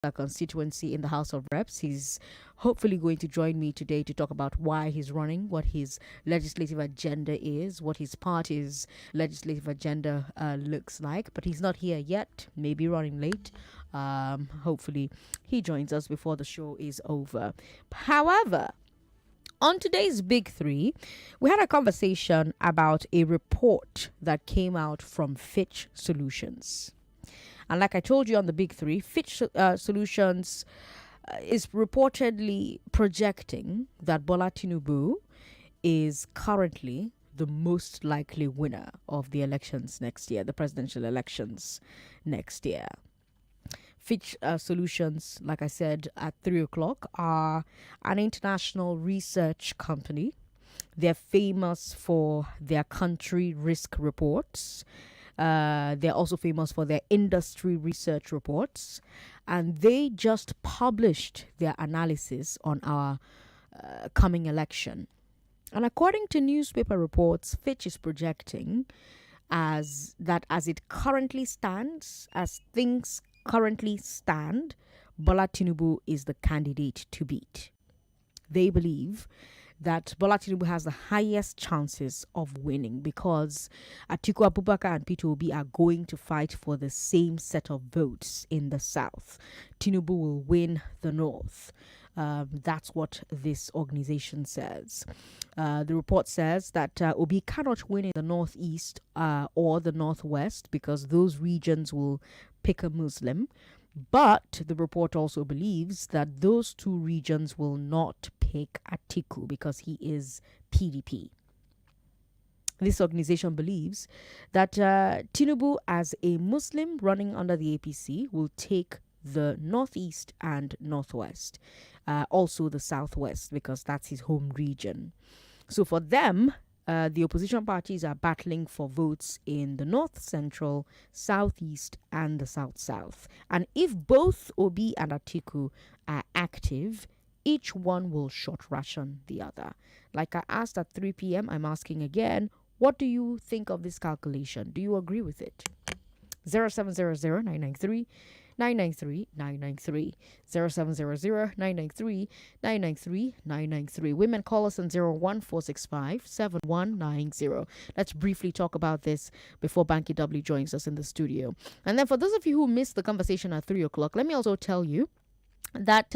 constituency in the House of Reps. He's hopefully going to join me today to talk about why he's running, what his legislative agenda is, what his party's legislative agenda looks like. But he's not here yet, maybe running late. Hopefully, he joins us before the show is over. However, on today's Big Three, we had a conversation about a report that came out from Fitch Solutions. And like I told you on the Big Three, Fitch Solutions is reportedly projecting that Bola Tinubu is currently the most likely winner of the elections next year, the presidential elections next year. Fitch Solutions, like I said, at 3 o'clock, are an international research company. They're famous for their country risk reports. They're also famous for their industry research reports. And they just published their analysis on our coming election. And according to newspaper reports, Fitch is projecting as it currently stands, as things currently stand, Bola Tinubu is the candidate to beat. They believe that Bola Tinubu has the highest chances of winning because Atiku Abubakar and Peter Obi are going to fight for the same set of votes in the south. Tinubu will win the north. That's what this organization says. The report says that Obi cannot win in the northeast or the northwest because those regions will pick a Muslim. But the report also believes that those two regions will not pick Atiku because he is PDP. This organization believes that Tinubu, as a Muslim running under the APC, will take the northeast and northwest, also the southwest, because that's his home region. So for them, the opposition parties are battling for votes in the north central, southeast, and the south-south. And if both Obi and Atiku are active, each one will short ration the other. Like I asked at 3 p.m., I'm asking again, what do you think of this calculation? Do you agree with it? 0700 993 993 993 0700 993 993 993. Women call us on 01465 7190. Let's briefly talk about this before Banky W joins us in the studio. And then for those of you who missed the conversation at 3 o'clock, let me also tell you that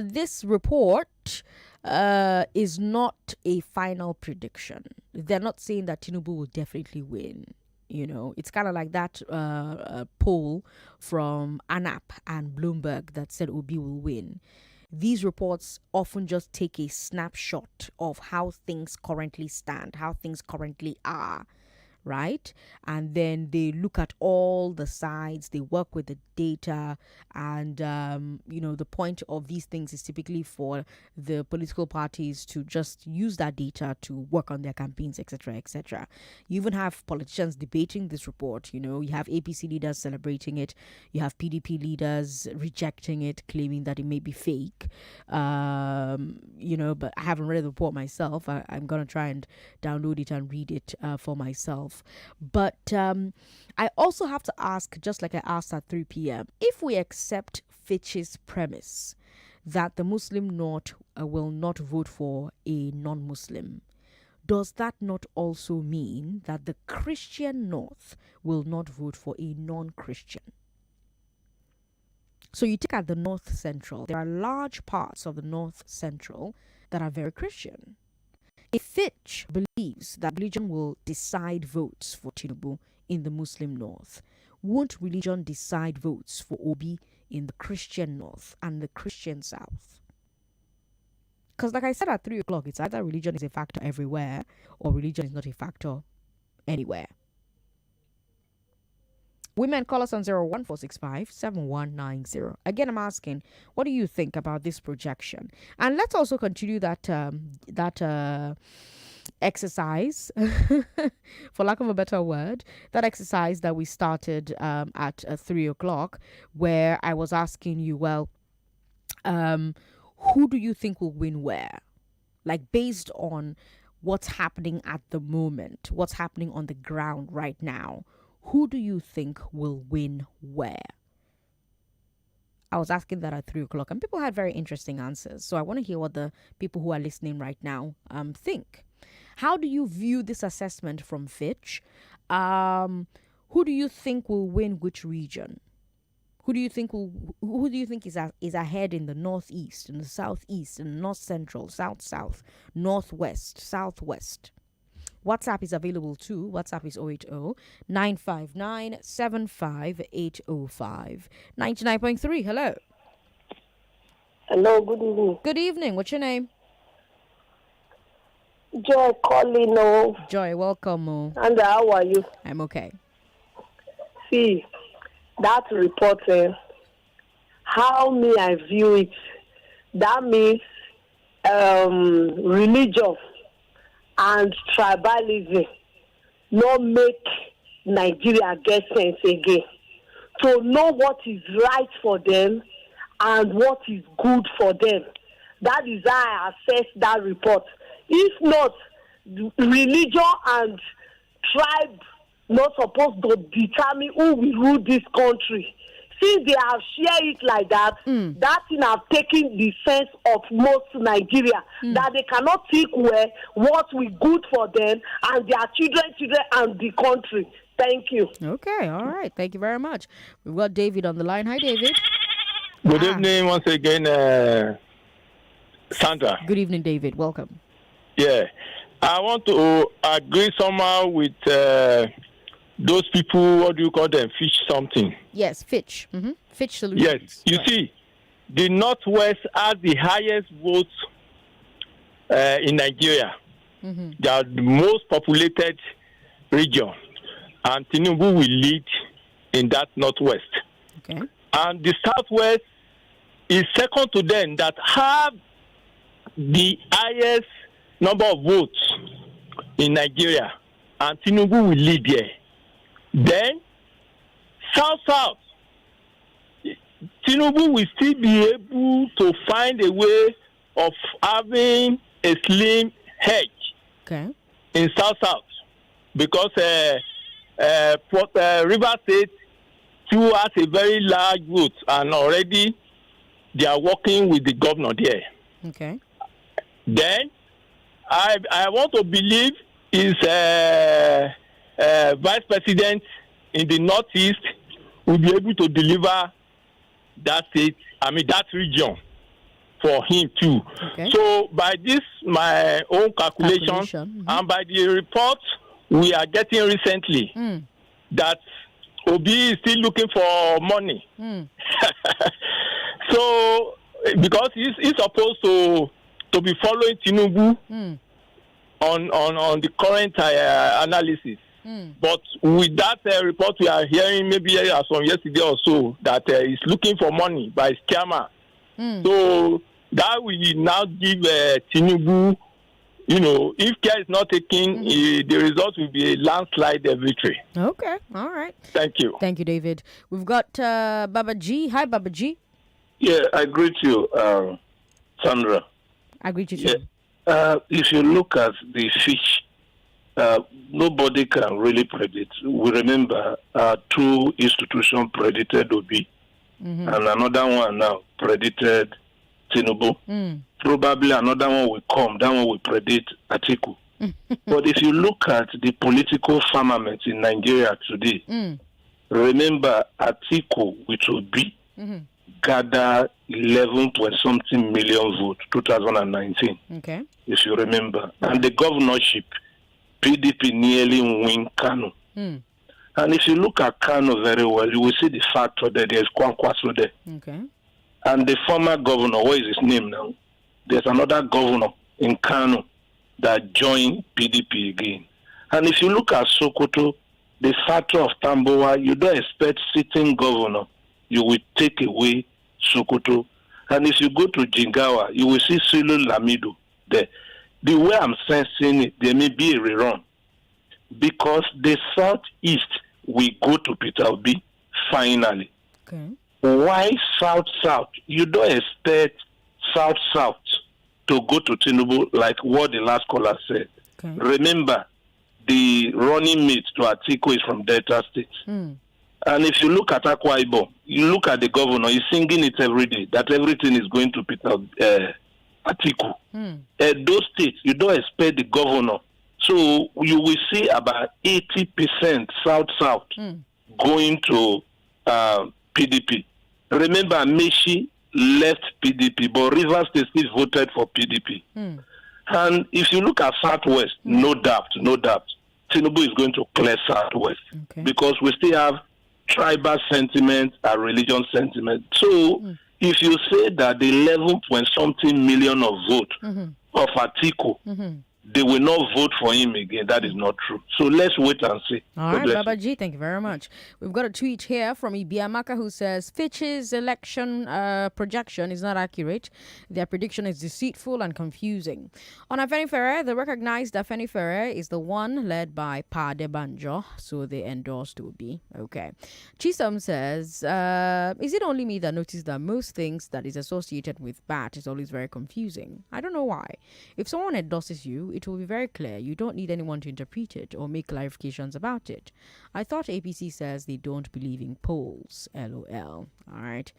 this report is not a final prediction. They're not saying that Tinubu will definitely win. You know, it's kind of like that poll from ANAP and Bloomberg that said Obi will win. These reports often just take a snapshot of how things currently stand, how things currently are, right? And then they look at all the sides, they work with the data, and the point of these things is typically for the political parties to just use that data to work on their campaigns, etc., etc. You even have politicians debating this report. You have APC leaders celebrating it, you have PDP leaders rejecting it, claiming that it may be fake. But I haven't read the report myself. I'm gonna try and download it and read it for myself. But I also have to ask, just like I asked at 3 p.m., if we accept Fitch's premise that the Muslim North will not vote for a non-Muslim, does that not also mean that the Christian North will not vote for a non-Christian? So you take at the North Central, there are large parts of the North Central that are very Christian. If Fitch believes that religion will decide votes for Tinubu in the Muslim North, won't religion decide votes for Obi in the Christian North and the Christian South? Because like I said at 3 o'clock, it's either religion is a factor everywhere or religion is not a factor anywhere. Women call us on 01465 7190. Again, I'm asking, what do you think about this projection? And let's also continue that exercise, for lack of a better word, that exercise that we started at 3 o'clock, where I was asking you, who do you think will win where? Like, based on what's happening at the moment, what's happening on the ground right now, who do you think will win where? I was asking that at 3 o'clock, and people had very interesting answers. So I want to hear what the people who are listening right now think. How do you view this assessment from Fitch? Who do you think will win which region? Who do you think is ahead in the northeast, in the southeast, in the north central, south, northwest, southwest? WhatsApp is available too. WhatsApp is 080-959-75805. 99.3. Hello. Hello, good evening. Good evening. What's your name? Joy calling. Oh. Joy, welcome. And how are you? I'm okay. See, that report, how may I view it? That means religion and tribalism not make Nigeria get sense again. To know what is right for them and what is good for them. That is how I assess that report. If not, religion and tribe not supposed to determine who will rule this country. Since they have shared it like that, that thing have taken the sense of most Nigeria, that they cannot think well what will good for them and their children and the country. Thank you. Okay, all right. Thank you very much. We've got David on the line. Hi, David. Good evening once again, Sandra. Good evening, David. Welcome. Yeah, I want to agree somehow with those people, what do you call them, Fitch something? Yes, Fitch. Fitch Solutions. Yes, you see, the Northwest has the highest votes in Nigeria. They are the most populated region, and Tinubu will lead in that Northwest. Okay. And the Southwest is second to them, that have the highest number of votes in Nigeria, and Tinubu will lead there. Then, South, Tinubu will still be able to find a way of having a slim hedge in South, because River State too has a very large vote, and already they are working with the governor there. Okay. Then, I want to believe is vice president in the northeast will be able to deliver that state, that region for him too. Okay. So by this, my own calculation. And by the report we are getting recently, that Obi is still looking for money. So because he's supposed to be following Tinubu on the current analysis. But with that report we are hearing, maybe as from yesterday or so, that he's looking for money by scammer. So that will now give Tinubu, if care is not taken, the result will be a landslide victory. Okay, all right. Thank you. Thank you, David. We've got Baba G. Hi, Baba G. Yeah, I greet you, Sandra. I greet you too. If you look at the Fitch, nobody can really predict. We remember two institutions predicted Obi, and another one now predicted Tinubu. Probably another one will come. That one will predict Atiku. But if you look at the political firmament in Nigeria today, remember Atiku with Obi gather 11.something million votes 2019. Okay. If you remember. And the governorship, PDP nearly win Kano. And if you look at Kano very well, you will see the factor that there's Kwankwaso there. Okay. And the former governor, what is his name now? There's another governor in Kano that joined PDP again. And if you look at Sokoto, the factor of Tambowa, you don't expect sitting governor, you will take away Sokoto. And if you go to Jingawa, you will see Sulu Lamido there. The way I'm sensing it, there may be a rerun. Because the southeast will go to Peter Obi finally. Okay. Why south? You don't expect south to go to Tinubu like what the last caller said. Okay. Remember, the running mate to Atiku is from Delta State. And if you look at Akwa Ibom, you look at the governor, he's singing it every day, that everything is going to Peter Atiku. Those states, you don't expect the governor. So you will see about 80% South going to PDP. Remember, Meshi left PDP, but Rivers State still voted for PDP. And if you look at Southwest, no doubt, Tinubu is going to clear Southwest because we still have tribal sentiment and religion sentiment. So if you say that the 11 point something million of vote of Atiku, they will not vote for him again. That is not true. So let's wait and see. All right, Baba G, thank you very much. We've got a tweet here from Ibiamaka who says, Fitch's election projection is not accurate. Their prediction is deceitful and confusing. On Afenifere, they recognized Afenifere is the one led by Pade Banjo, so they endorsed Obi. Okay. Chisholm says, is it only me that noticed that most things that is associated with BAT is always very confusing? I don't know why. If someone endorses you, it will be very clear. You don't need anyone to interpret it or make clarifications about it. I thought APC says they don't believe in polls. LOL. All right.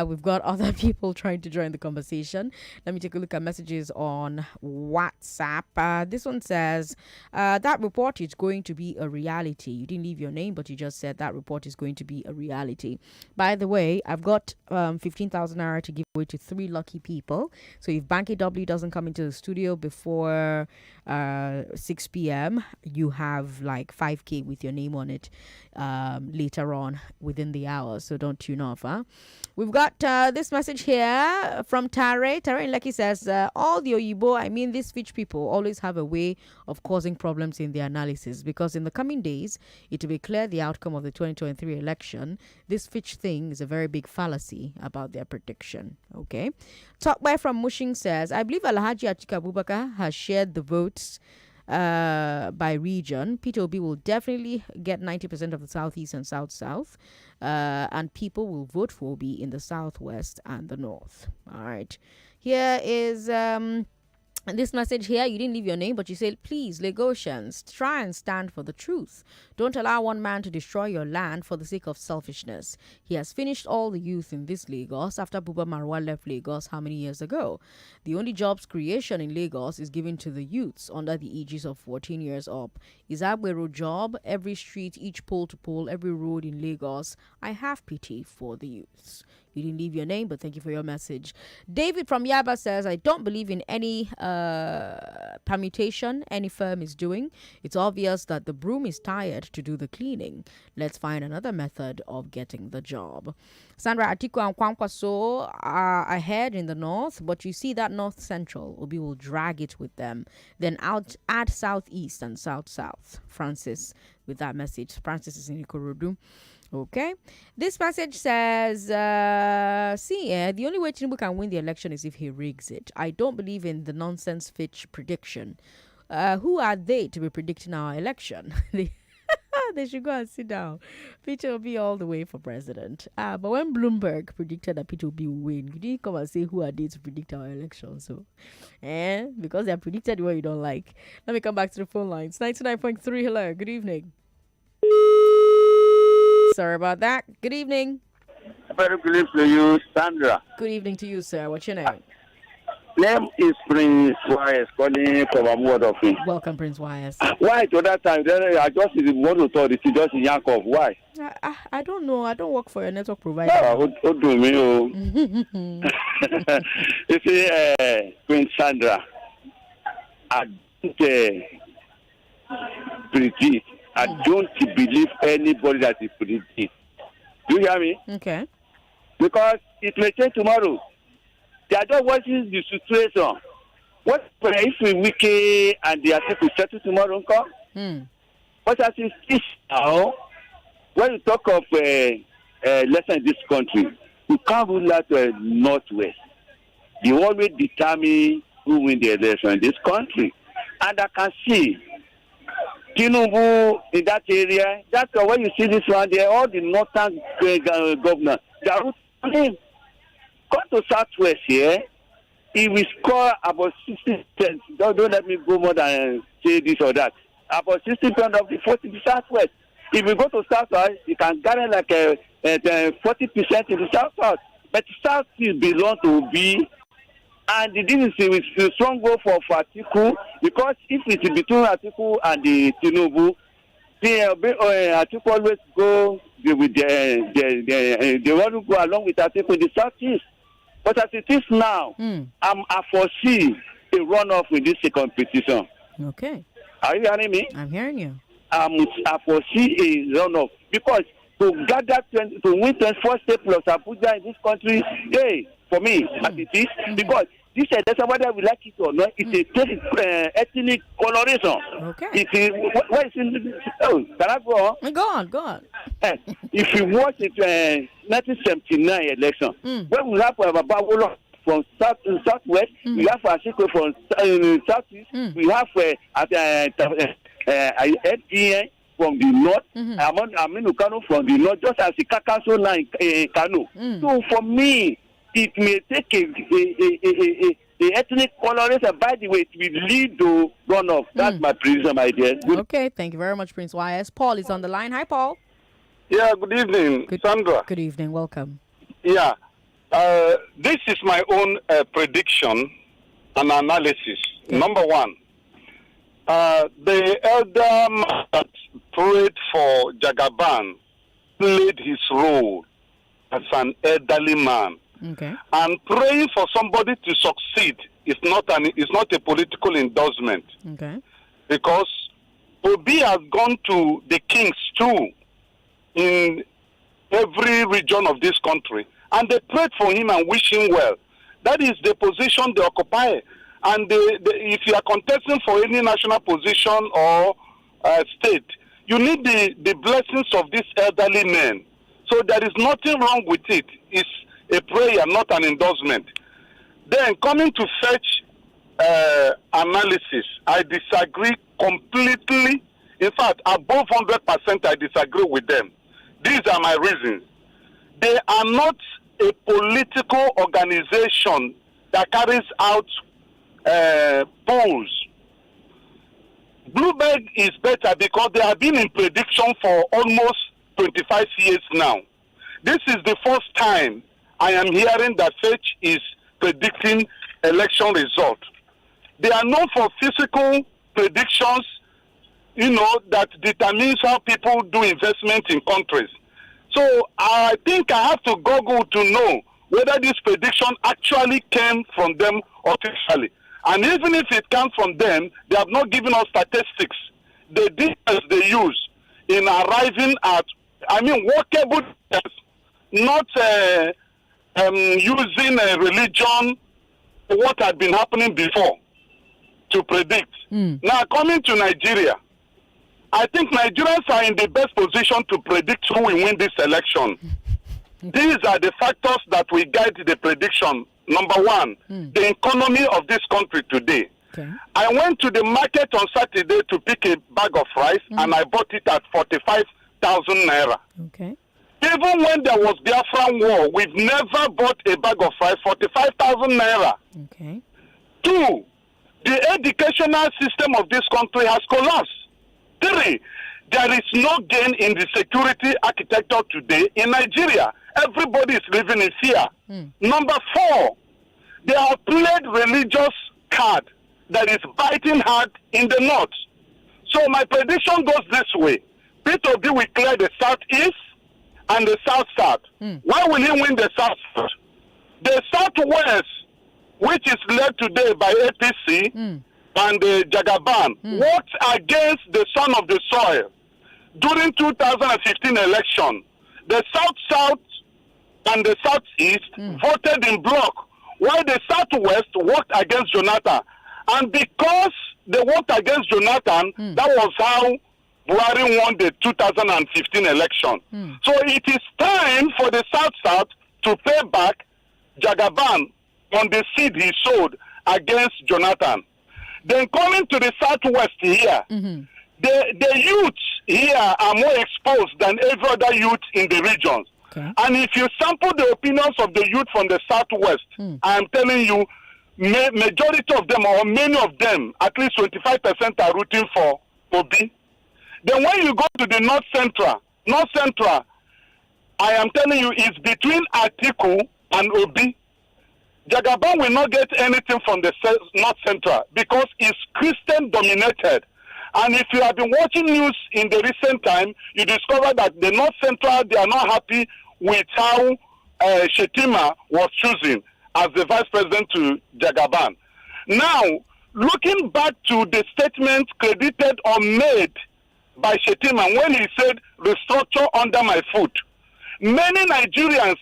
We've got other people trying to join the conversation. Let me take a look at messages on WhatsApp. This one says, that report is going to be a reality. You didn't leave your name, but you just said that report is going to be a reality. By the way, I've got 15,000 naira to give away to 3 lucky people. So if Banky W doesn't come into the studio before 6 p.m., you have like 5K with your name on it later on within the hour. So don't tune off, huh? We've got this message here from Tare. Tare in Lekki says, all the Oyibo, I mean these Fitch people, always have a way of causing problems in their analysis because in the coming days, it will be clear the outcome of the 2023 election. This Fitch thing is a very big fallacy about their prediction. Okay. Talkby from Mushing says, I believe Alhaji Atiku Abubakar has shared the votes by region. Peter Obi will definitely get 90% of the southeast and south, and people will vote for Obi in the southwest and the north. All right. Here is this message here. You didn't leave your name, but you said, please, Lagosians, try and stand for the truth. Don't allow one man to destroy your land for the sake of selfishness. He has finished all the youth in this Lagos after Buba Marwa left Lagos how many years ago? The only jobs creation in Lagos is given to the youths under the aegis of 14 years up. Is Agbero job? Every street, each pole to pole, every road in Lagos. I have pity for the youths. You didn't leave your name, but thank you for your message. David from Yaba says, I don't believe in any permutation any firm is doing. It's obvious that the broom is tired to do the cleaning. Let's find another method of getting the job. Sandra, Atiku and Kwankwaso are ahead in the north, but you see that north central, Obi will drag it with them. Then add southeast and south. Francis with that message. Francis is in Ikorodu. Okay. This passage says, the only way Tinubu can win the election is if he rigs it. I don't believe in the nonsense Fitch prediction. Who are they to be predicting our election? They should go and sit down. Peter will be all the way for president. But when Bloomberg predicted that Peter will be win, you didn't come and say who are they to predict our election. So, because they have predicted what you don't like. Let me come back to the phone lines. 99.3, hello, good evening. Sorry about that. Good evening. Very good evening to you, Sandra. Good evening to you, sir. What's your name? Name is Prince Wise, calling from a word of him. Welcome, Prince Wise. Why to that time? Then I just want to talk. It's just in Yankov. Why? I don't know. I don't work for a network provider. What do me? You see, Prince Sandra, I don't predict. I don't believe anybody that is predicting. Do you hear me? Okay. Because it may change tomorrow. They are just watching the situation. What if we wiki and they are to settle tomorrow? But as it is now, when you talk of lesson in this country, you can't rule out Northwest. You always determine who win the election in this country. And I can see Tinubu in that area. That's when you see this one there, all the northern governors, they are rooting him. Come to Southwest here, he will score about 60%. Don't let me go more than say this or that. About 60% of the 40 Southwest. If you go to South, you can gather like 40% in the South. But South still belong to Obi. And this is a strong goal for Atiku, because if it is between Atiku and the Tinubu, Atiku always go with they want to go along with Atiku in the Southeast. But as it is now, I foresee a runoff in this competition. Okay. Are you hearing me? I'm hearing you. I foresee a runoff, because to gather to win 24 states plus Abuja in this country, for me, as it is, because this election, whether we like it or not, it's a ethnic coloration. Okay. It is, what is in, can I go on? Go on. If you watch it, 1979 election, when we have Babawolo from southwest, we have Ashiko from southeast, we have FDN from the north, Aminu Kano from the north, just as the Kakaso line in Kano. So for me, it may take a ethnic coloration. By the way, it will lead to runoff. That's my prediction, my dear. Okay, thank you very much, Prince YS. Paul is on the line. Hi, Paul. Yeah, good evening, Sandra. Good evening, welcome. Yeah, this is my own prediction and analysis. Okay. Number one, the elder man that prayed for Jagaban played his role as an elderly man. Okay. And praying for somebody to succeed is not a political endorsement. Okay. Because Obi has gone to the kings too in every region of this country, and they prayed for him and wish him well. That is the position they occupy. And if you are contesting for any national position or state, you need the blessings of these elderly men. So there is nothing wrong with it. It's a prayer, not an endorsement. Then coming to fetch analysis, I disagree completely. In fact, above 100%, I disagree with them. These are my reasons. They are not a political organization that carries out polls. Bloomberg is better because they have been in prediction for almost 25 years now. This is the first time I am hearing that Fetch is predicting election result. They are known for physical predictions, that determines how people do investment in countries. So I think I have to Google to know whether this prediction actually came from them officially. And even if it comes from them, they have not given us statistics. The details they use in arriving at, workable details, not using a religion, what had been happening before, to predict. Now, coming to Nigeria, I think Nigerians are in the best position to predict who will win this election. These are the factors that will guide the prediction. Number one, the economy of this country today. Okay. I went to the market on Saturday to pick a bag of rice, and I bought it at 45,000 naira. Okay. Even when there was Biafran war, we've never bought a bag of rice 45,000 naira. Okay. Two, the educational system of this country has collapsed. Three, there is no gain in the security architecture today in Nigeria. Everybody is living in fear. Number four, they have played religious card that is biting hard in the north. So my prediction goes this way. Peter Obi will clear the southeast and the south-south. Why will he win the south-south? The southwest, which is led today by APC and Jagaban, worked against the son of the soil. During 2015 election, the south-south and the southeast voted in bloc, while the southwest worked against Jonathan. And because they worked against Jonathan, that was how Buhari won the 2015 election. So it is time for the south-south to pay back Jagaban on the seed he sowed against Jonathan. Then coming to the southwest here, the youths here are more exposed than every other youth in the regions. Okay. And if you sample the opinions of the youth from the southwest, I am telling you, majority of them, or many of them, at least 25% are rooting for Obi. Then when you go to the North Central, I am telling you, it's between Atiku and Obi. Jagaban will not get anything from the North Central because it's Christian dominated. And if you have been watching news in the recent time, you discover that the North Central, they are not happy with how Shetima was chosen as the vice president to Jagaban. Now, looking back to the statement credited or made by Shetima when he said, restructure under my foot, many Nigerians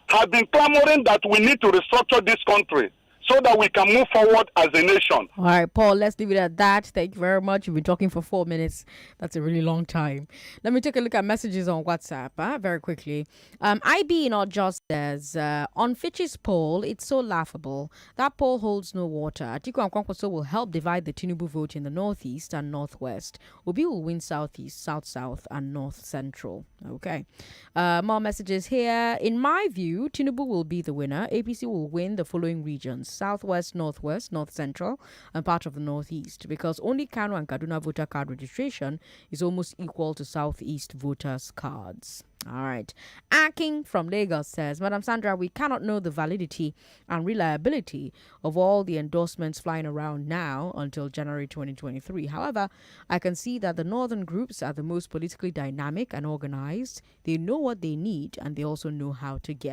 have been clamoring that we need to restructure this country so that we can move forward as a nation. All right, Paul, let's leave it at that. Thank you very much. You've been talking for 4 minutes. That's a really long time. Let me take a look at messages on WhatsApp very quickly. IB not just says, on Fitch's poll, it's so laughable. That poll holds no water. Atiku and Kwankwaso will help divide the Tinubu vote in the northeast and northwest. Obi will win southeast, south, and north central. Okay. More messages here. In my view, Tinubu will be the winner. APC will win the following regions: southwest, northwest, north central, and part of the northeast, because only Kano and Kaduna voter card registration is almost equal to southeast voters' cards. All right. Aking from Lagos says, Madam Sandra, we cannot know the validity and reliability of all the endorsements flying around now until January 2023. However, I can see that the northern groups are the most politically dynamic and organized. They know what they need, and they also know how to get